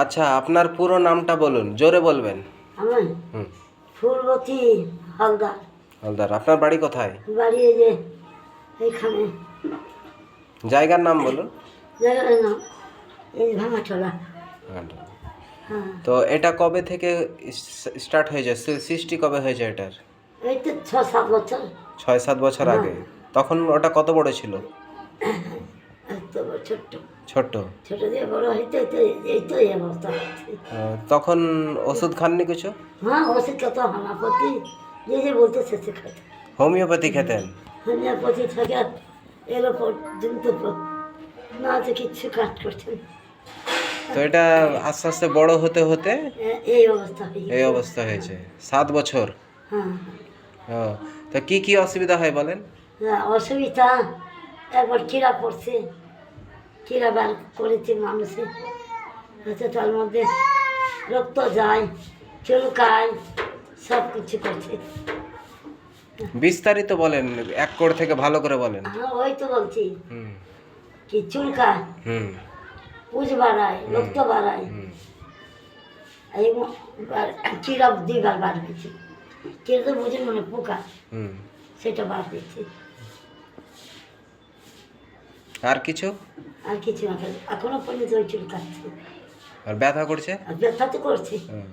আচ্ছা, আপনার পুরো নামটা বলুন, জোরে বলবেন। আমি হুম। ফুলবতী হালদার। হালদার। আপনার বাড়ি কোথায়? বাড়ি এই যে এইখানে, জায়গার নাম বলুন। জায়গার নাম এই ভাঙাচলা। হ্যাঁ, তো এটা কবে থেকে স্টার্ট হয়েছে, সৃষ্টি কবে হয়েছে এটার? এই তো 6-7 বছর। 6-7 বছর হ্যাঁ। আগে। তখন ওটা কত বড় ছিল? এত বড় ছোট্ট ছোট্ট। ছোট দিয়ে বড় হইতে হইতে এই তো এই অবস্থা হচ্ছে। তখন ওষুধ খাননি কিছু? হ্যাঁ, ওষুধ খেতে হোমিওপ্যাথি যে বলতেছে সে খেতে। হোমিওপ্যাথি খেতেন? হোমিওপ্যাথি থেকে এলো পর্যন্ত না আছে কিচ্ছু কাজ করছে না। তো এটা আস্তে আস্তে বড় হতে হতে এই অবস্থা হয়ে এই গেছে। অবস্থা হয়েছে। 7 বছর। হ্যাঁ, ও, তো কি কি অসুবিধা হয় বলেন? হ্যাঁ, অসুবিধা একবার চিরা পড়ছে, চিরা বার করেছে মানুষে, হচ্ছে তার মধ্যে রক্ত যায়, চুলকায়, সব কিছু করছে। বিস্তারিত বলেন, এক কোড় থেকে ভালো করে বলেন। হ্যাঁ, ওই তো বলছি হুম। কি চুলকায়, হুম। পুজ বাড়ায়, রক্ত বাড়ায়, হুম। এই চিরা 2বার বার হয়েছে। চিরা তো বুঝে মনে পোকা, হুম। সেটা বার হয়েছে। আর কিছু? আর কিছু না, এখনো পর্যন্ত ওই চুলকাচ্ছে আর ব্যথা করছে? আর ব্যথা তো করছে। হুম।